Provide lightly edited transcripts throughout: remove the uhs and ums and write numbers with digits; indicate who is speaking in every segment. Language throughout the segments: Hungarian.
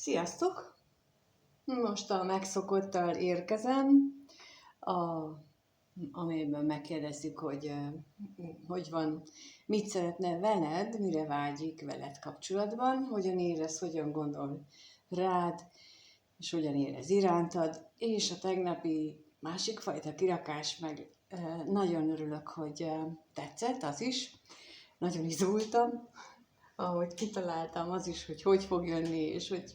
Speaker 1: Sziasztok! Most a megszokottal érkezem, amelyben megkérdezzük, hogy van, mit szeretne veled, mire vágyik veled kapcsolatban, hogyan érez, hogyan gondol rád, és hogyan érez irántad, és a tegnapi másik fajta kirakás meg nagyon örülök, hogy tetszett az is, nagyon izgultam, ahogy kitaláltam az is, hogy fog jönni, és hogy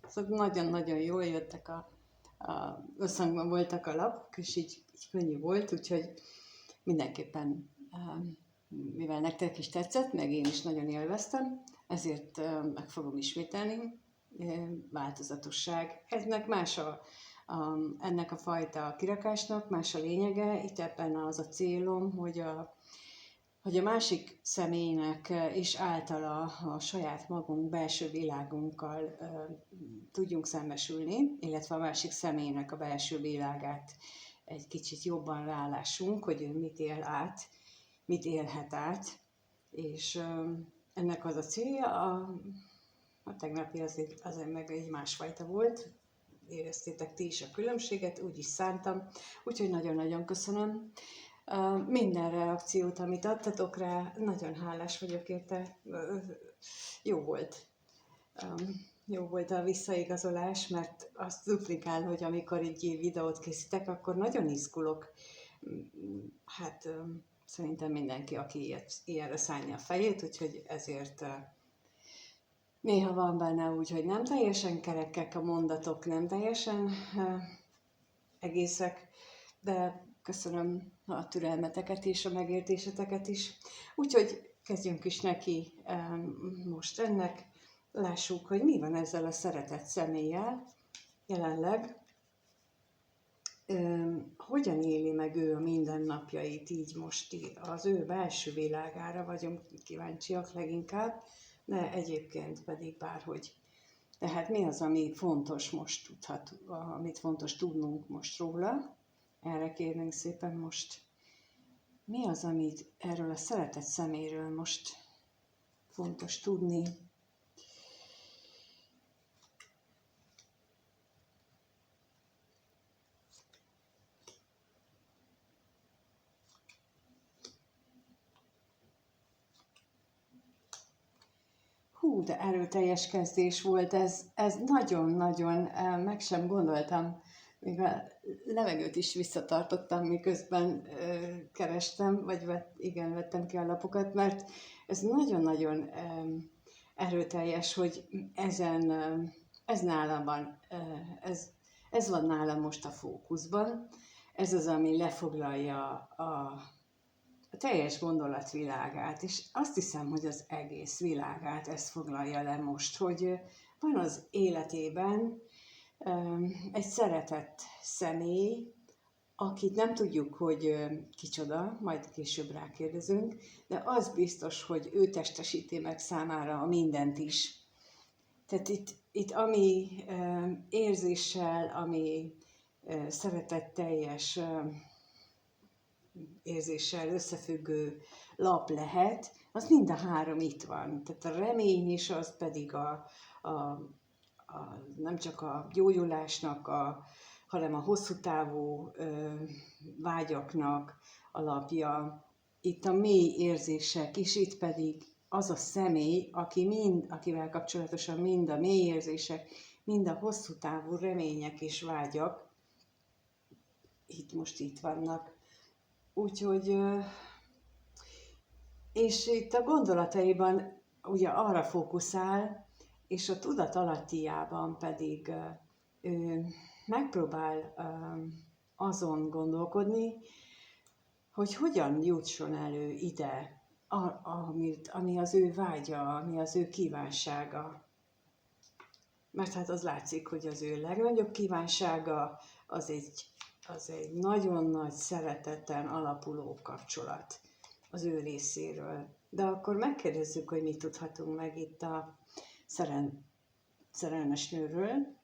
Speaker 1: szóval nagyon-nagyon jól jöttek, összhangban voltak a lapok, és így könnyű volt, úgyhogy mindenképpen, mivel nektek is tetszett, meg én is nagyon élveztem, ezért meg fogom ismételni, változatosság. Ennek a fajta kirakásnak más a lényege, itt ebben az a célom, hogy a másik személynek és általa a saját magunk belső világunkkal tudjunk szembesülni, illetve a másik személynek a belső világát egy kicsit jobban rálássunk, hogy ő mit él át, mit élhet át, és ennek az a célja, a tegnapi azért meg egy másfajta volt, éreztétek ti is a különbséget, úgy is szántam, úgyhogy nagyon-nagyon köszönöm. Minden reakciót, amit adtatok rá, nagyon hálás vagyok érte. Jó volt. Jó volt a visszaigazolás, mert azt duplikál, hogy amikor egy videót készítek, akkor nagyon izgulok. Hát szerintem mindenki, aki ilyenre szánja a fejét, úgyhogy ezért néha van benne úgy, hogy nem teljesen kerekek a mondatok, nem teljesen egészek, de köszönöm a türelmeteket és a megértéseteket is. Úgyhogy kezdjünk is neki most ennek. Lássuk, hogy mi van ezzel a szeretett személlyel jelenleg. Hogyan éli meg ő a mindennapjait, így most az ő belső világára vagyunk kíváncsiak leginkább, de egyébként pedig bárhogy. Tehát mi az, ami fontos most amit fontos tudnunk most róla? Erre kérnénk szépen most. Mi az, amit erről a szeretett szeméről most fontos tudni? Hú, de erőteljes kezdés volt ez nagyon-nagyon, meg sem gondoltam, még a levegőt is visszatartottam, miközben kerestem, vagy vettem ki a lapokat, mert ez nagyon-nagyon erőteljes, hogy ez nálam van, ez van nálam most a fókuszban, ez az, ami lefoglalja a teljes gondolatvilágát, és azt hiszem, hogy az egész világát ez foglalja le most, hogy van az életében egy szeretett személy, akit nem tudjuk, hogy kicsoda, majd később rákérdezünk, de az biztos, hogy ő testesíti meg számára a mindent is. Tehát itt ami érzéssel, ami szeretetteljes érzéssel összefüggő lap lehet, az mind a három itt van. Tehát a remény is, az pedig nem csak a gyógyulásnak, hanem a hosszú távú vágyaknak alapja. Itt a mély érzések is, itt pedig az a személy, akivel kapcsolatosan mind a mély érzések, mind a hosszú távú remények és vágyak itt vannak. Úgyhogy, és itt a gondolataiban ugye arra fókuszál, és a tudatalattiában pedig ő megpróbál azon gondolkodni, hogy hogyan jutson elő ide, ami az ő vágya, ami az ő kívánsága. Mert hát az látszik, hogy az ő legnagyobb kívánsága az egy nagyon nagy szereteten alapuló kapcsolat az ő részéről. De akkor megkérdezzük, hogy mit tudhatunk meg itt a szerelmes nőről.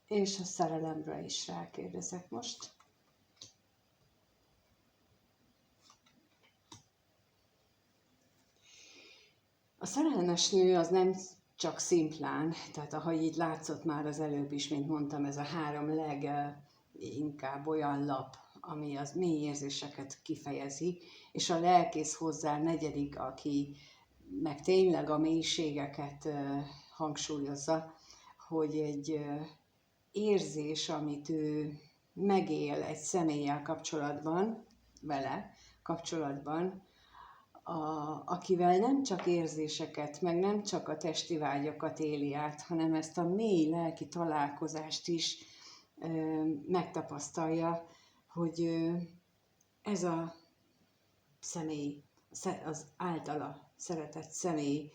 Speaker 1: És a szerelemre is rákérdezek most. A szerelmes nő az nem csak szimplán, tehát ahogy így látszott már az előbb is, mint mondtam, ez a három leginkább olyan lap, ami az mély érzéseket kifejezi, és a lelkész hozzá negyedik, aki meg tényleg a mélységeket hangsúlyozza, hogy egy érzés, amit ő megél egy személlyel kapcsolatban, vele kapcsolatban, akivel nem csak érzéseket, meg nem csak a testi vágyakat éli át, hanem ezt a mély lelki találkozást is megtapasztalja, hogy ez a személy, az általa szeretett személy,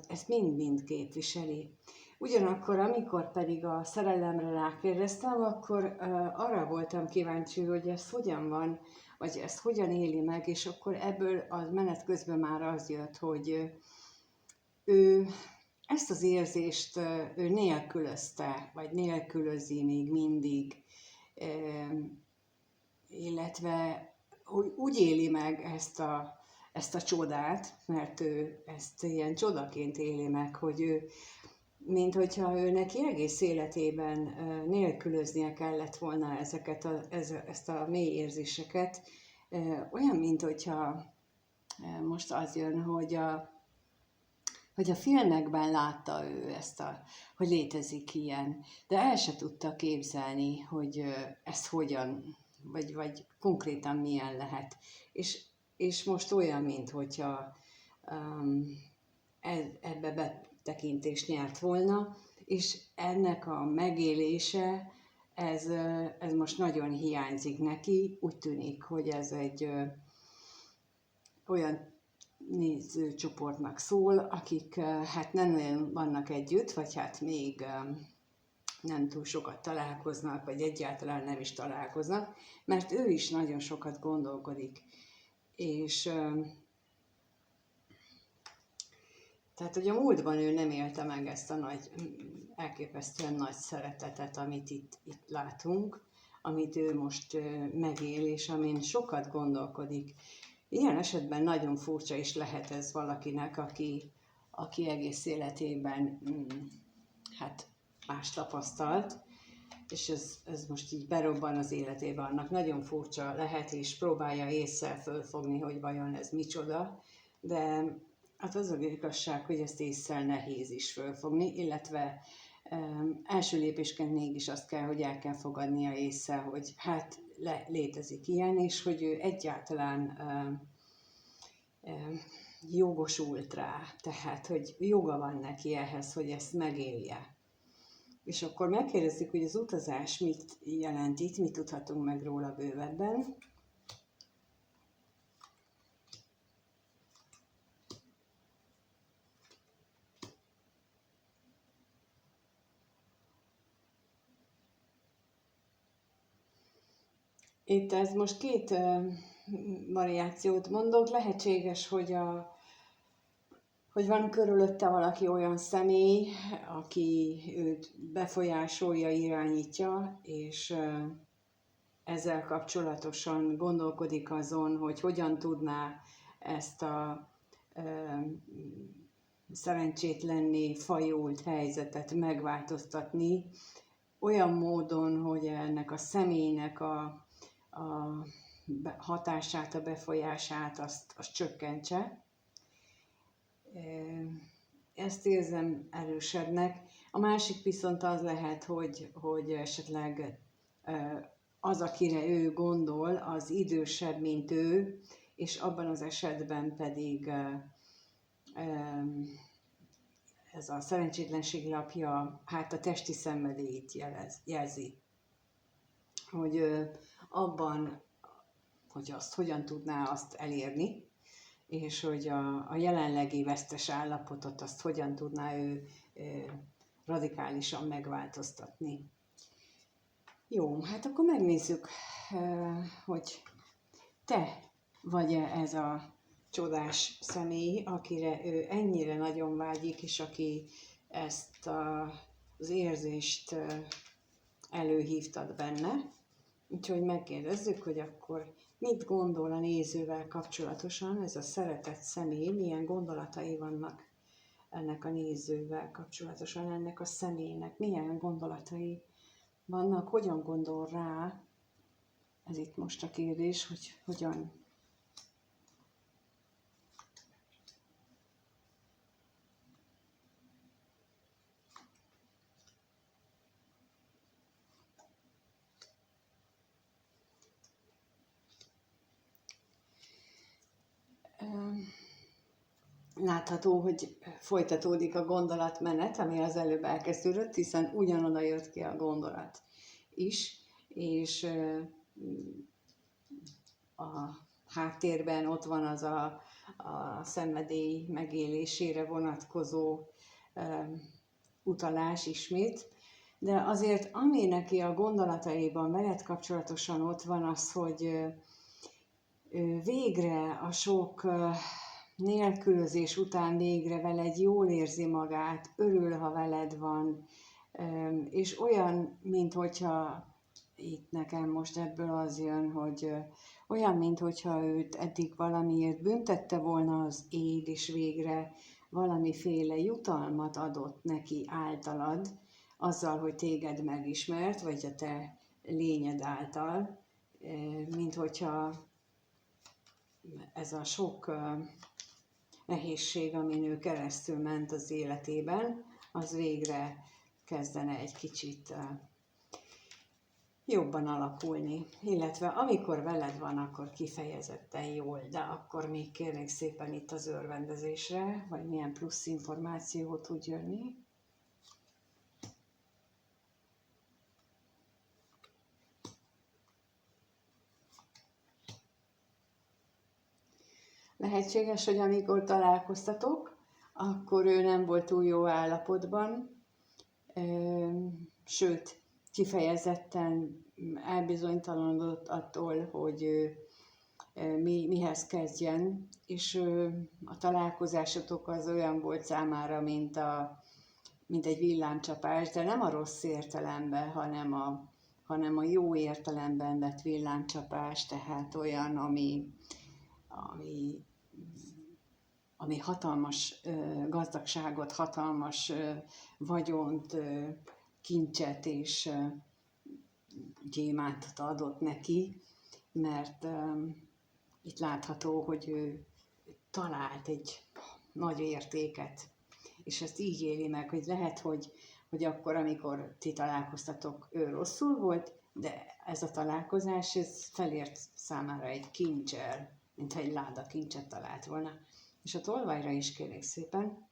Speaker 1: ezt mind-mind képviseli. Ugyanakkor, amikor pedig a szerelemre rákérdeztem, akkor arra voltam kíváncsi, hogy ez hogyan van, vagy ezt hogyan éli meg, és akkor ebből a menet közben már az jött, hogy ő ezt az érzést ő nélkülözte, vagy nélkülözi még mindig, illetve úgy éli meg ezt a csodát, mert ő ezt ilyen csodaként éli meg, hogy ő, mint hogyha ő neki egész életében nélkülöznie kellett volna ezt a mély érzéseket, olyan, mint hogyha most az jön, hogy a filmekben látta ő hogy létezik ilyen, de el se tudta képzelni, hogy ez hogyan, vagy konkrétan milyen lehet. És most olyan, mint hogyha ebbe betekintést nyert volna, és ennek a megélése, ez most nagyon hiányzik neki. Úgy tűnik, hogy ez egy olyan nézőcsoportnak szól, akik hát nem nagyon vannak együtt, vagy hát még nem túl sokat találkoznak, vagy egyáltalán nem is találkoznak, mert ő is nagyon sokat gondolkodik. És tehát, hogy a múltban ő nem élte meg ezt a elképesztően nagy szeretetet, amit itt látunk, amit ő most megél, és amin sokat gondolkodik. Ilyen esetben nagyon furcsa is lehet ez valakinek, aki egész életében hát más tapasztalt, és ez most így berobban az életébe, annak nagyon furcsa lehet, és próbálja ésszel fölfogni, hogy vajon ez micsoda, de hát az az igazság, hogy ezt ésszel nehéz is fölfogni, illetve első lépésként mégis azt kell, hogy el kell fogadnia ésszel, hogy hát létezik ilyen, és hogy ő egyáltalán jogosult rá, tehát hogy joga van neki ehhez, hogy ezt megélje. És akkor megkérdezzük, hogy az utazás mit jelent itt, mit tudhatunk meg róla bővebben. Itt ez most két variációt mondok. Lehetséges, hogy van körülötte valaki olyan személy, aki őt befolyásolja, irányítja, és ezzel kapcsolatosan gondolkodik azon, hogy hogyan tudná ezt a szerencsétlenné fajult helyzetet megváltoztatni, olyan módon, hogy ennek a személynek a hatását, a befolyását azt csökkentse. Ezt érzem erősebbnek. A másik viszont az lehet, hogy esetleg az, akire ő gondol, az idősebb, mint ő, és abban az esetben pedig ez a szerencsétlenség lapja hát a testi szenvedélyt jelzi. Hogy abban, hogy azt hogyan tudná azt elérni, és hogy a jelenlegi vesztes állapotot azt hogyan tudná ő radikálisan megváltoztatni. Jó, hát akkor megnézzük, hogy te vagy-e ez a csodás személy, akire ő ennyire nagyon vágyik, és aki ezt az érzést előhívtad benne. Úgyhogy megkérdezzük, hogy akkor mit gondol a nézővel kapcsolatosan ez a szeretett személy, milyen gondolatai vannak ennek a nézővel kapcsolatosan, ennek a személynek milyen gondolatai vannak, hogyan gondol rá, ez itt most a kérdés, hogy hogyan. Látható, hogy folytatódik a gondolatmenet, ami az előbb elkezdődött, hiszen ugyanoda jött ki a gondolat is, és a háttérben ott van az a szenvedély megélésére vonatkozó utalás ismét, de azért ami neki a gondolataiban veled kapcsolatosan ott van az, hogy végre a sok nélkülözés után végre veled jól érzi magát, örül, ha veled van, és olyan, minthogyha itt nekem most ebből az jön, hogy olyan, minthogyha őt eddig valamiért büntette volna az éd, és végre valamiféle jutalmat adott neki általad, azzal, hogy téged megismert, vagy a te lényed által, minthogyha ez a sok nehézség, amin ő keresztül ment az életében, az végre kezdene egy kicsit jobban alakulni. Illetve amikor veled van, akkor kifejezetten jól, de akkor még kérnék szépen itt az örvendezésre, vagy milyen plusz információ tud jönni. Lehetséges, hogy amikor találkoztatok, akkor ő nem volt túl jó állapotban, sőt, kifejezetten elbizonytalanodott attól, hogy mihez kezdjen, és a találkozásotok az olyan volt számára, mint egy villámcsapás, de nem a rossz értelemben, hanem a jó értelemben vett villámcsapás, tehát olyan, ami hatalmas gazdagságot, hatalmas vagyont, kincset és gyémántot adott neki, mert itt látható, hogy ő talált egy nagy értéket, és ezt így éli meg, hogy lehet, hogy akkor, amikor ti találkoztatok, ő rosszul volt, de ez a találkozás, ez felért számára egy kincsel, mintha egy láda kincset talált volna. És a tolvajra is kérlek szépen.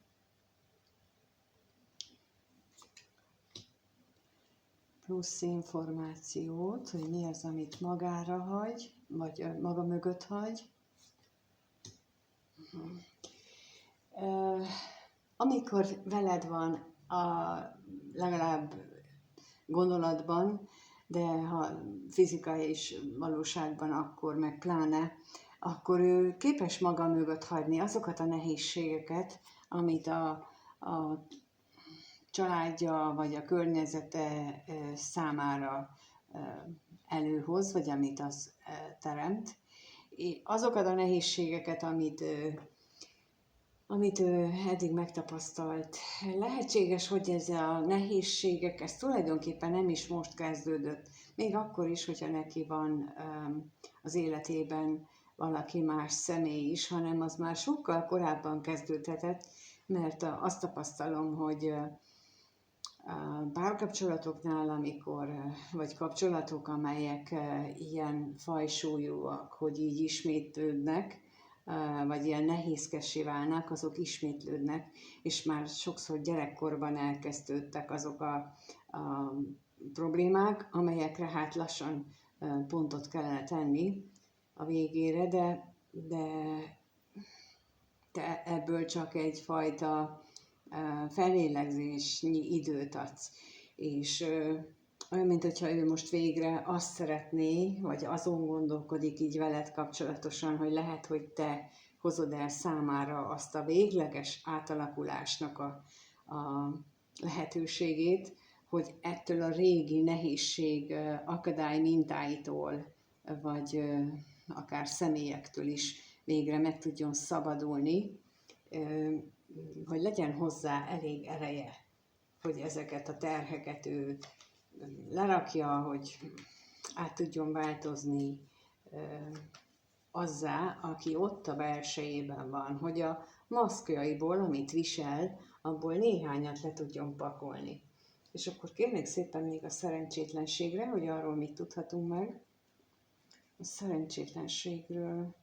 Speaker 1: Plusz információt, hogy mi az, amit magára hagy, vagy maga mögött hagy. Amikor veled van legalább gondolatban, de ha fizikai és valóságban, akkor meg pláne, akkor ő képes maga mögött hagyni azokat a nehézségeket, amit a családja vagy a környezete számára előhoz, vagy amit az teremt. Azokat a nehézségeket, amit ő eddig megtapasztalt. Lehetséges, hogy ez a nehézségek, ez tulajdonképpen nem is most kezdődött. Még akkor is, hogyha neki van az életében valaki más személy is, hanem az már sokkal korábban kezdődhetett, mert azt tapasztalom, hogy párkapcsolatoknál, vagy kapcsolatok, amelyek ilyen fajsúlyúak, hogy így ismétlődnek, vagy ilyen nehézkessé válnak, azok ismétlődnek, és már sokszor gyerekkorban elkezdődtek azok a problémák, amelyekre hát lassan pontot kellene tenni a végére, de ebből csak egyfajta fellélegzésnyi időt adsz. És olyan, mintha ő most végre azt szeretné, vagy azon gondolkodik így veled kapcsolatosan, hogy lehet, hogy te hozod el számára azt a végleges átalakulásnak a lehetőségét, hogy ettől a régi nehézség akadály mintáitól, vagy akár személyektől is végre meg tudjon szabadulni, hogy legyen hozzá elég ereje, hogy ezeket a terheket ő lerakja, hogy át tudjon változni azzá, aki ott a belsejében van, hogy a maszkjaiból, amit visel, abból néhányat le tudjon pakolni. És akkor kérnék szépen még a szerencsétlenségre, hogy arról mit tudhatunk meg. A szerencsétlenségről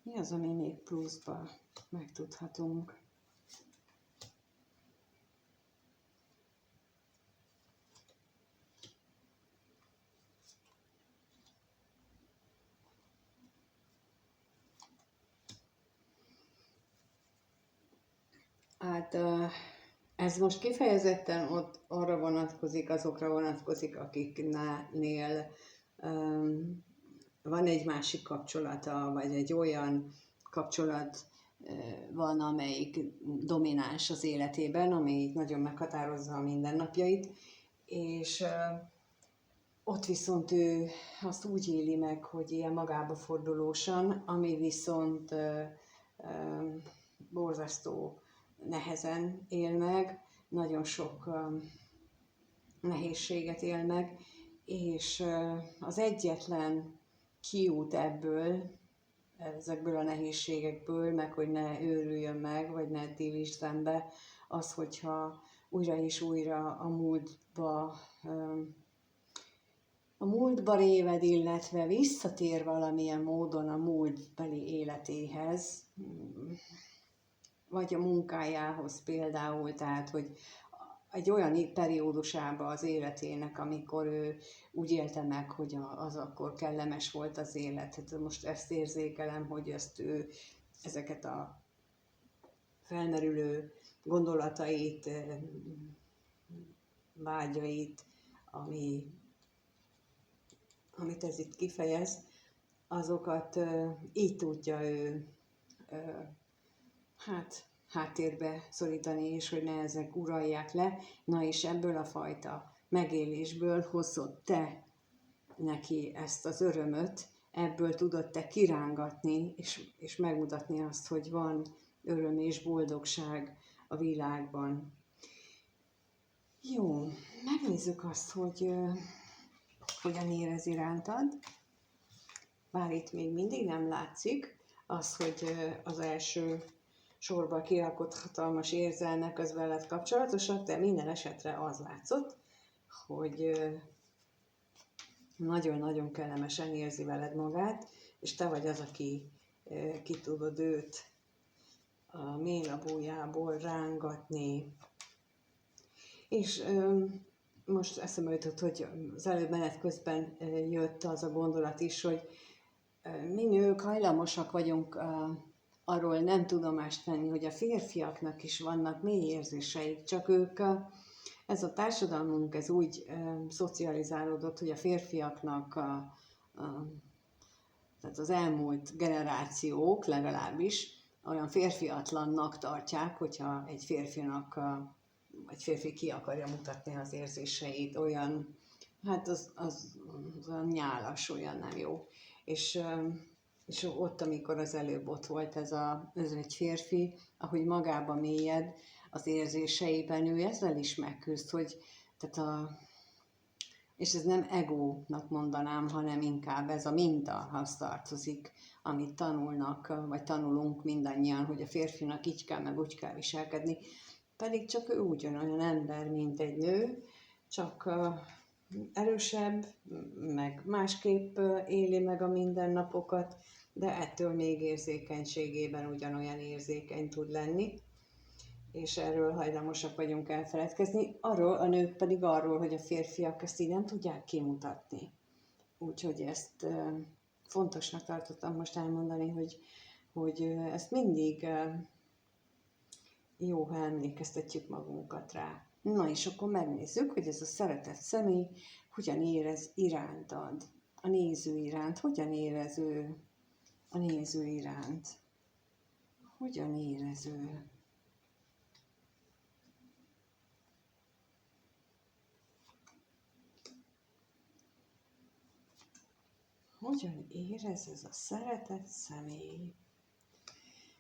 Speaker 1: mi az, ami még pluszba megtudhatunk? Hát ez most kifejezetten ott arra vonatkozik, azokra vonatkozik, akiknél van egy másik kapcsolata, vagy egy olyan kapcsolat van, amelyik domináns az életében, ami nagyon meghatározza a mindennapjait, és ott viszont ő azt úgy éli meg, hogy ilyen magába fordulósan, ami viszont borzasztó nehezen él meg, nagyon sok nehézséget él meg, és az egyetlen kiút ebből, ezekből a nehézségekből, meg hogy ne őrüljön meg, vagy ne tévítsd szembe, az, hogyha újra és újra a múltba réved, illetve visszatér valamilyen módon a múltbeli életéhez, vagy a munkájához például, tehát, hogy egy olyan periódusába az életének, amikor ő úgy élte meg, hogy az akkor kellemes volt az élet. Hát most ezt érzékelem, hogy ezeket a felmerülő gondolatait, vágyait, amit ez itt kifejez, azokat így tudja ő háttérbe szorítani, és hogy ne ezek uralják le. Na és ebből a fajta megélésből hozott te neki ezt az örömöt, ebből tudod te kirángatni, és megmutatni azt, hogy van öröm és boldogság a világban. Jó, megnézzük azt, hogy hogyan érez irántad. Bár itt még mindig nem látszik az, hogy az első sorba kirakott hatalmas érzelmek az veled kapcsolatosak, de minden esetre az látszott, hogy nagyon-nagyon kellemesen érzi veled magát, és te vagy az, aki ki tudod őt a mélybújából rángatni. És most eszembe jutott, hogy az előbb menet közben jött az a gondolat is, hogy mi nők hajlamosak vagyunk arról nem tudomást venni, hogy a férfiaknak is vannak mély érzéseik, csak ők, ez a társadalmunk, ez úgy szocializálódott, hogy a férfiaknak, tehát az elmúlt generációk legalábbis olyan férfiatlannak tartják, hogyha egy férfi ki akarja mutatni az érzéseit, olyan, hát az olyan nyálas, olyan nem jó. És ott, amikor az előbb ott volt ez egy férfi, ahogy magába mélyed az érzéseiben, ő ezzel is megküzd, hogy és ez nem egónak mondanám, hanem inkább ez a mintahoz tartozik, amit tanulnak, vagy tanulunk mindannyian, hogy a férfinak így kell, meg úgy kell viselkedni, pedig csak ő ugyanolyan ember, mint egy nő, csak erősebb, meg másképp éli meg a mindennapokat, de ettől még érzékenységében ugyanolyan érzékeny tud lenni, és erről hajlamosak vagyunk elfeledkezni. Arról a nők pedig arról, hogy a férfiak ezt így nem tudják kimutatni. Úgyhogy ezt fontosnak tartottam most elmondani, hogy ezt mindig jó, ha emlékeztetjük magunkat rá. Na és akkor megnézzük, hogy ez a szeretett személy hogyan érez irántad, a néző iránt, hogyan érez ő a néző iránt. Hogyan érez ő? Hogyan érez ez a szeretett személy?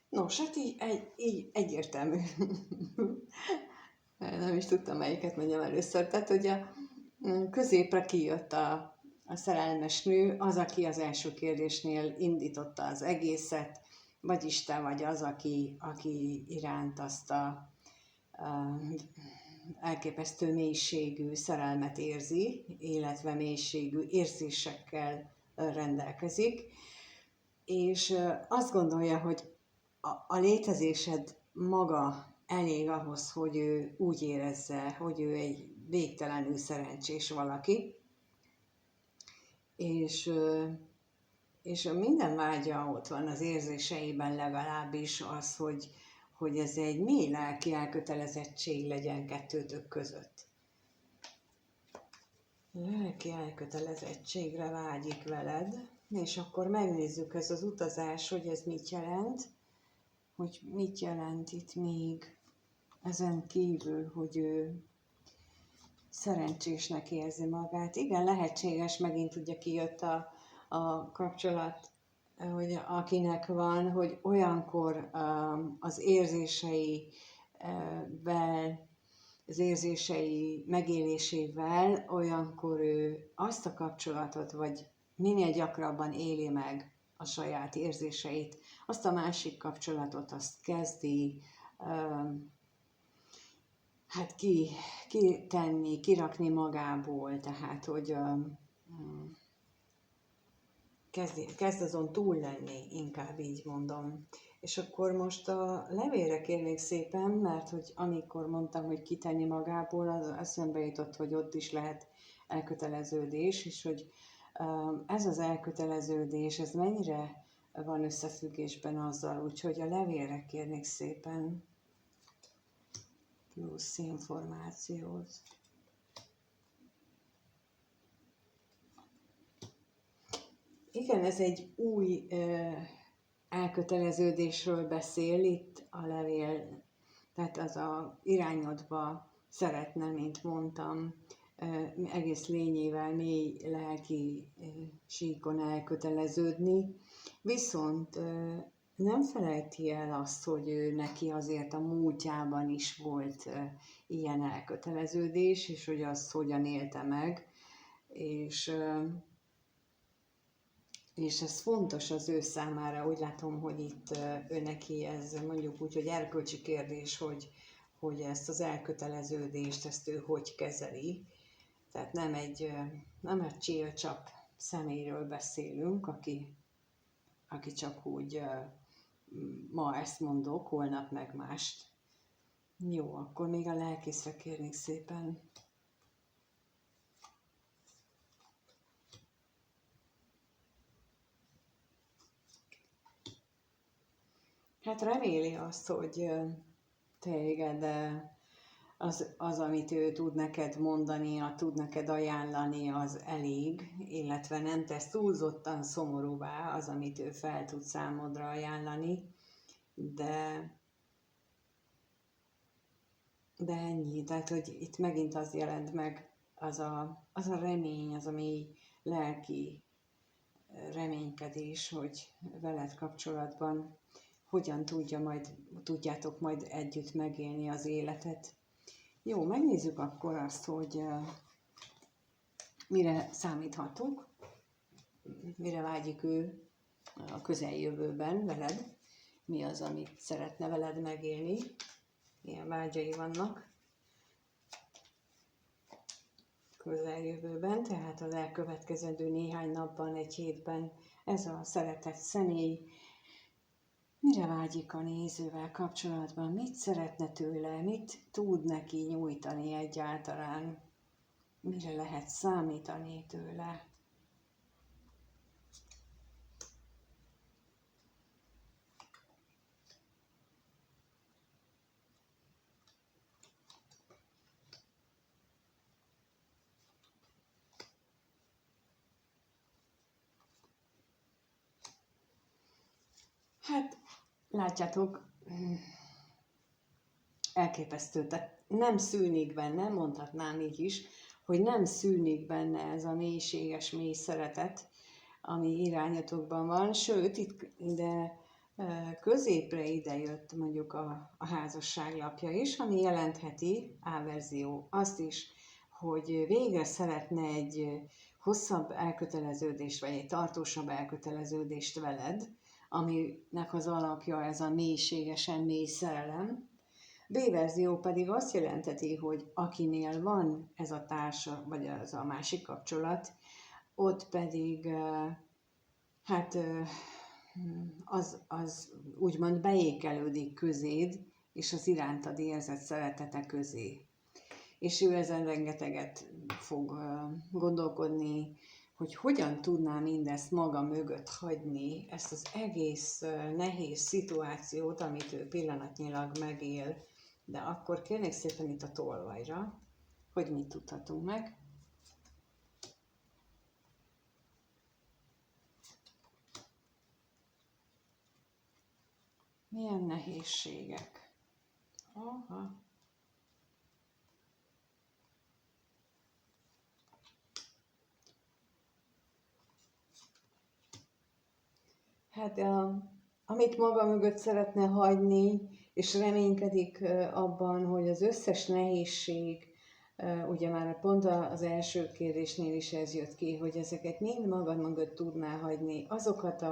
Speaker 1: Nos, hát így egyértelmű. Nem is tudtam, melyiket mondjam először. Tehát, hogy a középre kijött a szerelmes nő, az, aki az első kérdésnél indította az egészet, vagyis te vagy az, aki iránt azt a elképesztő mélységű szerelmet érzi, illetve mélységű érzésekkel rendelkezik, és azt gondolja, hogy a létezésed maga elég ahhoz, hogy ő úgy érezze, hogy ő egy végtelenül szerencsés valaki, és minden vágya ott van az érzéseiben legalábbis az, hogy ez egy mély lelki elkötelezettség legyen kettőtök között. Lelki elkötelezettségre vágyik veled, és akkor megnézzük ez az utazás, hogy ez mit jelent, hogy mit jelent itt még ezen kívül, hogy ő szerencsésnek érzi magát. Igen, lehetséges, megint ugye kijött a kapcsolat, hogy akinek van, hogy olyankor az érzései megélésével, olyankor ő azt a kapcsolatot, vagy minél gyakrabban éli meg a saját érzéseit, azt a másik kapcsolatot, azt kezdi hát kitenni, kirakni magából, tehát hogy kezd azon túl lenni, inkább így mondom. És akkor most a levélre kérnék szépen, mert hogy amikor mondtam, hogy kitenni magából, az eszembe jutott, hogy ott is lehet elköteleződés, és hogy ez az elköteleződés, ez mennyire van összefüggésben azzal, úgyhogy a levélre kérnék szépen plusz információt. Igen, ez egy új elköteleződésről beszél itt a levél, tehát az a irányodba szeretne, mint mondtam, egész lényével mély lelki síkon elköteleződni, viszont nem felejti el azt, hogy ő neki azért a múltjában is volt ilyen elköteleződés, és hogy azt hogyan élte meg, és ez fontos az ő számára, úgy látom, hogy itt ő neki ez mondjuk úgy, hogy erkölcsi kérdés, hogy ezt az elköteleződést, ezt ő hogy kezeli. Tehát nem egy csillcsap személyről beszélünk, aki csak úgy ma ezt mondok, holnap meg mást. Jó, akkor még a lelkészre kérnék szépen. Hát reméli azt, hogy téged az, amit ő tud neked mondani, tud neked ajánlani, az elég, illetve nem tesz túlzottan szomorúvá az, amit ő fel tud számodra ajánlani, de ennyi. Tehát, hogy itt megint az jelent meg, az a remény, az a mély lelki reménykedés, hogy veled kapcsolatban hogyan tudjátok majd együtt megélni az életet. Jó, megnézzük akkor azt, hogy mire számíthatunk, mire vágyik ő a közeljövőben veled, mi az, amit szeretne veled megélni, milyen vágyai vannak közeljövőben, tehát az elkövetkezendő néhány napban, egy hétben ez a szeretett személy mire vágyik a nézővel kapcsolatban, mit szeretne tőle, mit tud neki nyújtani egyáltalán, mire lehet számítani tőle. Hát, látjátok, elképesztő, tehát nem szűnik benne, mondhatnám így is, hogy nem szűnik benne ez a mélységes mély szeretet, ami irányatokban van, sőt, de középre idejött mondjuk a házasság lapja is, ami jelentheti A-verzió azt is, hogy végre szeretne egy hosszabb elköteleződést, vagy egy tartósabb elköteleződést veled, aminek az alapja ez a mélységesen mély szerelem. B-verzió pedig azt jelenteti, hogy akinél van ez a társa, vagy az a másik kapcsolat, ott pedig hát az úgymond beékelődik közéd, és az irántad érzett szeretete közé. És ő ezen rengeteget fog gondolkodni, hogy hogyan tudná mindezt maga mögött hagyni, ezt az egész nehéz szituációt, amit ő pillanatnyilag megél. De akkor kérnék szépen itt a tolvajra, hogy mit tudhatunk meg. Milyen nehézségek? Aha. Hát amit maga mögött szeretne hagyni, és reménykedik abban, hogy az összes nehézség, ugye már pont az első kérdésnél is ez jött ki, hogy ezeket mind maga mögött tudná hagyni, azokat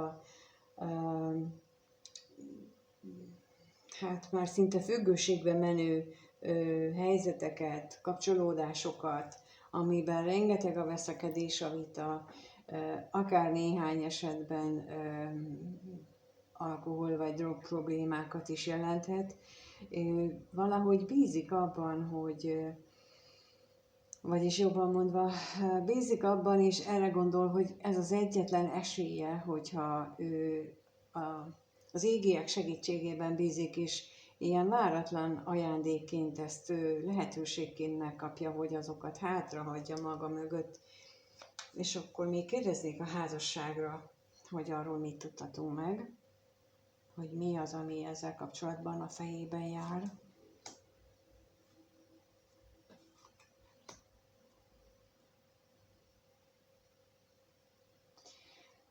Speaker 1: hát már szinte függőségbe menő helyzeteket, kapcsolódásokat, amiben rengeteg a veszekedés, a vita, akár néhány esetben alkohol vagy drog problémákat is jelenthet. Valahogy bízik abban, hogy, vagyis jobban mondva, bízik abban, és erre gondol, hogy ez az egyetlen esélye, hogyha ő az égiek segítségében bízik, és ilyen váratlan ajándékként ezt lehetőségként megkapja, hogy azokat hátrahagyja maga mögött. És akkor még kérdeznék a házasságra, hogy arról mit tudhatunk meg, hogy mi az, ami ezzel kapcsolatban a fejében jár.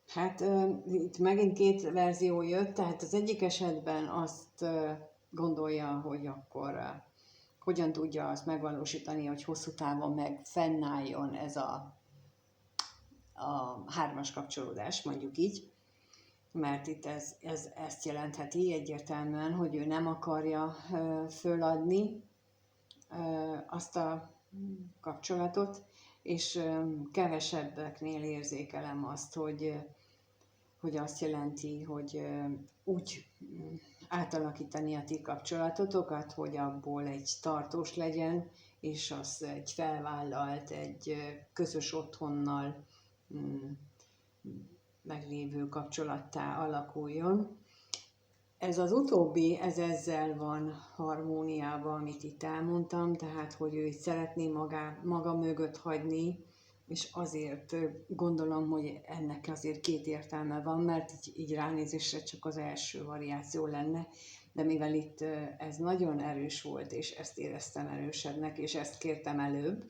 Speaker 1: Hát itt megint két verzió jött, tehát az egyik esetben azt gondolja, hogy akkor hogyan tudja azt megvalósítani, hogy hosszú távon meg fennálljon ez a hármas kapcsolódás, mondjuk így, mert itt ez ezt jelentheti egyértelműen, hogy ő nem akarja föladni azt a kapcsolatot, és kevesebbeknél érzékelem azt, hogy azt jelenti, hogy úgy átalakítani a ti kapcsolatotokat, hogy abból egy tartós legyen, és az egy felvállalt, egy közös otthonnal meglévő kapcsolattá alakuljon. Ez az utóbbi, ez ezzel van harmóniában, amit itt elmondtam, tehát, hogy ő szeretné maga mögött hagyni, és azért gondolom, hogy ennek azért két értelme van, mert így ránézésre csak az első variáció lenne, de mivel itt ez nagyon erős volt, és ezt éreztem erősebbnek, és ezt kértem előbb,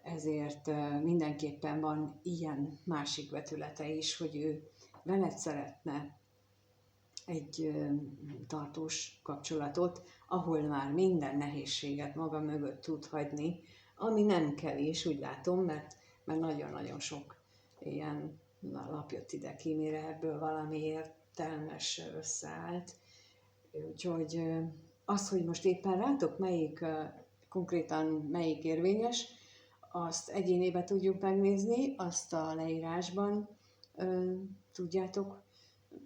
Speaker 1: ezért mindenképpen van ilyen másik vetülete is, hogy ő veled szeretne egy tartós kapcsolatot, ahol már minden nehézséget maga mögött tud hagyni, ami nem kevés, úgy látom, mert nagyon-nagyon sok ilyen lap jött ide ki, mire ebből valami értelmes összeállt. Úgyhogy az, hogy most éppen rátok konkrétan melyik érvényes, azt egyénébe tudjuk megnézni, azt a leírásban tudjátok,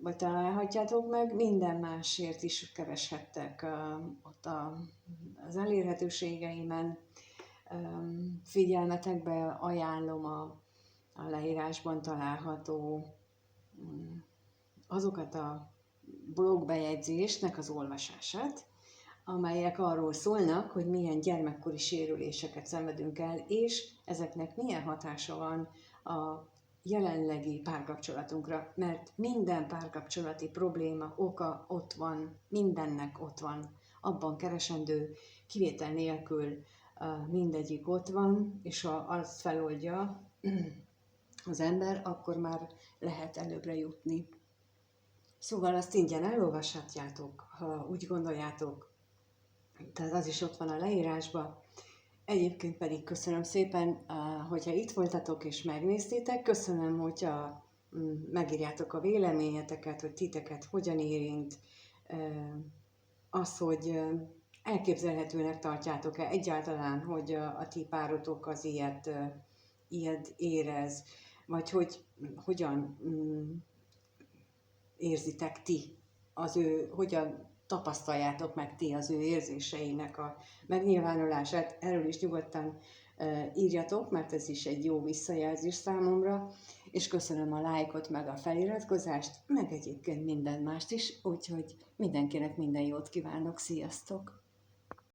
Speaker 1: vagy találhatjátok meg, minden másért is kereshettek ott az elérhetőségeimen. Figyelmetekbe ajánlom a leírásban található azokat a blogbejegyzésnek az olvasását, amelyek arról szólnak, hogy milyen gyermekkori sérüléseket szenvedünk el, és ezeknek milyen hatása van a jelenlegi párkapcsolatunkra, mert minden párkapcsolati probléma oka ott van, mindennek ott van, abban keresendő, kivétel nélkül mindegyik ott van, és ha azt feloldja az ember, akkor már lehet előbbre jutni. Szóval azt ingyen elolvashatjátok, ha úgy gondoljátok, tehát az is ott van a leírásban. Egyébként pedig köszönöm szépen, hogyha itt voltatok és megnéztétek, köszönöm, hogyha megírjátok a véleményeteket, hogy titeket hogyan érint, az, hogy elképzelhetőnek tartjátok-e egyáltalán, hogy a ti párotok az ilyet érez, vagy hogy hogyan érzitek ti, hogyan tapasztaljátok meg ti az ő érzéseinek a megnyilvánulását. Erről is nyugodtan írjatok, mert ez is egy jó visszajelzés számomra, és köszönöm a lájkot, meg a feliratkozást, meg egyébként minden mást is, úgyhogy mindenkinek minden jót kívánok, sziasztok!